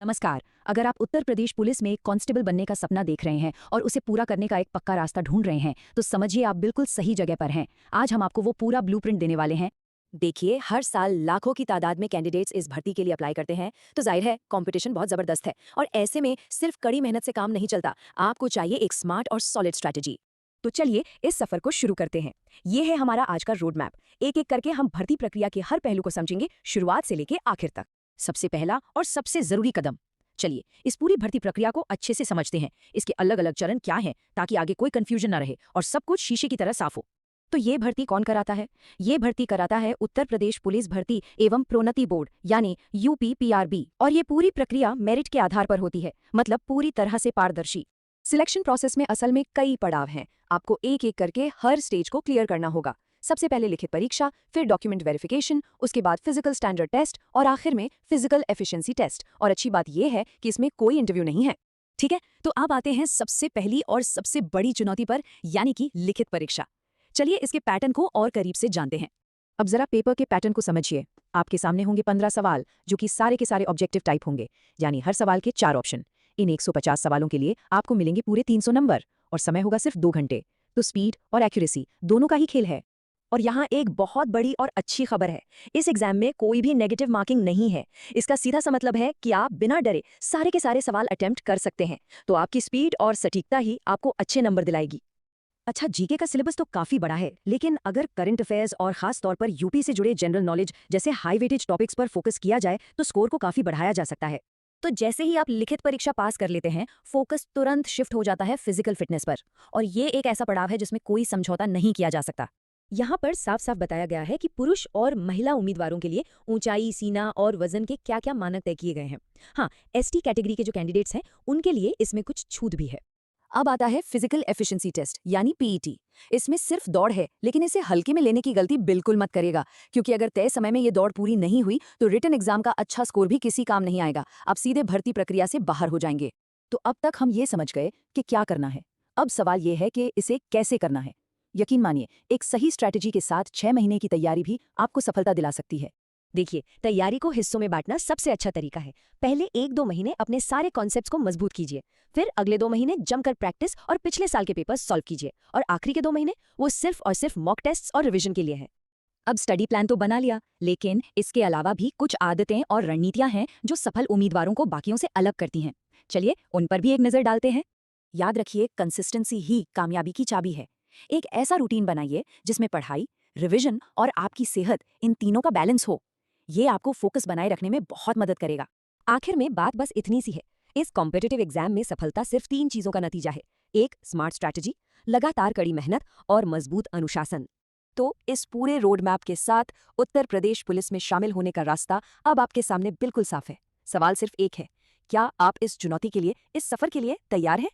नमस्कार। अगर आप उत्तर प्रदेश पुलिस में कांस्टेबल बनने का सपना देख रहे हैं और उसे पूरा करने का एक पक्का रास्ता ढूंढ रहे हैं, तो समझिए आप बिल्कुल सही जगह पर हैं। आज हम आपको वो पूरा ब्लूप्रिंट देने वाले हैं। देखिए, हर साल लाखों की तादाद में कैंडिडेट्स इस भर्ती के लिए अप्लाई करते हैं, तो जाहिर है कंपटीशन बहुत जबरदस्त है। और ऐसे में सिर्फ कड़ी मेहनत से काम नहीं चलता, आपको चाहिए एक स्मार्ट और सॉलिड स्ट्रैटेजी। तो चलिए इस सफर को शुरू करते हैं। ये है हमारा आज का रोड मैप। एक एक करके हम भर्ती प्रक्रिया के हर पहलू को समझेंगे, शुरुआत से लेकर आखिर तक। सबसे पहला और सबसे जरूरी कदम, चलिए इस पूरी भर्ती प्रक्रिया को अच्छे से समझते हैं। इसके अलग अलग चरण क्या हैं, ताकि आगे कोई कंफ्यूजन ना रहे और सब कुछ शीशे की तरह साफ हो। तो ये भर्ती कौन कराता है? ये भर्ती कराता है उत्तर प्रदेश पुलिस भर्ती एवं प्रोन्नति बोर्ड यानी यूपीपीआरबी। और ये पूरी प्रक्रिया मेरिट के आधार पर होती है, मतलब पूरी तरह से पारदर्शी। सिलेक्शन प्रोसेस में असल में कई पड़ाव हैं। आपको एक एक करके हर स्टेज को क्लियर करना होगा। सबसे पहले लिखित परीक्षा, फिर डॉक्यूमेंट वेरिफिकेशन, उसके बाद फिजिकल स्टैंडर्ड टेस्ट और आखिर में फिजिकल एफिशिएंसी टेस्ट। और अच्छी बात यह है कि इसमें कोई इंटरव्यू नहीं है। ठीक है, तो अब आते हैं सबसे पहली और सबसे बड़ी चुनौती पर, यानी कि लिखित परीक्षा। चलिए इसके पैटर्न को और करीब से जानते हैं। अब जरा पेपर के पैटर्न को समझिए। आपके सामने होंगे 15 सवाल, जो कि सारे के सारे ऑब्जेक्टिव टाइप होंगे, यानी हर सवाल के 4 ऑप्शन। इन 150 सवालों के लिए आपको मिलेंगे पूरे 300 नंबर और समय होगा सिर्फ 2 घंटे। तो स्पीड और एक्यूरेसी दोनों का ही खेल है। और यहाँ एक बहुत बड़ी और अच्छी खबर है, इस एग्जाम में कोई भी नेगेटिव मार्किंग नहीं है। इसका सीधा सा मतलब है कि आप बिना डरे सारे के सारे सवाल अटेम्प्ट कर सकते हैं। तो आपकी स्पीड और सटीकता ही आपको अच्छे नंबर दिलाएगी। अच्छा, जीके का सिलेबस तो काफी बड़ा है, लेकिन अगर करंट अफेयर्स और खास तौर पर यूपी से जुड़े जनरल नॉलेज जैसे हाई वेटेज टॉपिक्स पर फोकस किया जाए तो स्कोर को काफी बढ़ाया जा सकता है। तो जैसे ही आप लिखित परीक्षा पास कर लेते हैं, फोकस तुरंत शिफ्ट हो जाता है फिजिकल फिटनेस पर। और ये एक ऐसा पड़ाव है जिसमें कोई समझौता नहीं किया जा सकता। यहाँ पर साफ साफ बताया गया है कि पुरुष और महिला उम्मीदवारों के लिए ऊंचाई, सीना और वजन के क्या क्या मानक तय किए गए हैं। हाँ, एसटी कैटेगरी के जो कैंडिडेट्स हैं उनके लिए इसमें कुछ छूट भी है। अब आता है फिजिकल एफिशिएंसी टेस्ट यानी पीईटी। इसमें सिर्फ दौड़ है, लेकिन इसे हल्के में लेने की गलती बिल्कुल मत करेगा, क्योंकि अगर तय समय में ये दौड़ पूरी नहीं हुई तो रिटन एग्जाम का अच्छा स्कोर भी किसी काम नहीं आएगा। आप सीधे भर्ती प्रक्रिया से बाहर हो जाएंगे। तो अब तक हम ये समझ गए कि क्या करना है। अब सवाल ये है कि इसे कैसे करना है। यकीन मानिए, एक सही स्ट्रैटेजी के साथ 6 महीने की तैयारी भी आपको सफलता दिला सकती है। देखिए, तैयारी को हिस्सों में बांटना सबसे अच्छा तरीका है। पहले 1-2 महीने अपने सारे कॉन्सेप्ट्स को मजबूत कीजिए, फिर अगले 2 महीने जमकर प्रैक्टिस और पिछले साल के पेपर्स सॉल्व कीजिए, और आखिरी के 2 महीने वो सिर्फ और सिर्फ मॉक टेस्ट्स और रिवीजन के लिए हैं। अब स्टडी प्लान तो बना लिया, लेकिन इसके अलावा भी कुछ आदतें और रणनीतियां हैं जो सफल उम्मीदवारों को बाकियों से अलग करती हैं। चलिए उन पर भी एक नजर डालते हैं। याद रखिए, कंसिस्टेंसी ही कामयाबी की चाबी है। एक ऐसा रूटीन बनाइए जिसमें पढ़ाई, रिवीजन और आपकी सेहत, इन तीनों का बैलेंस हो। ये आपको फोकस बनाए रखने में बहुत मदद करेगा। आखिर में बात बस इतनी सी है, इस कॉम्पिटिटिव एग्जाम में सफलता सिर्फ 3 चीजों का नतीजा है। एक, स्मार्ट स्ट्रैटेजी, लगातार कड़ी मेहनत और मजबूत अनुशासन। तो इस पूरे रोड मैप के साथ उत्तर प्रदेश पुलिस में शामिल होने का रास्ता अब आपके सामने बिल्कुल साफ है। सवाल सिर्फ एक है, क्या आप इस चुनौती के लिए, इस सफर के लिए तैयार हैं?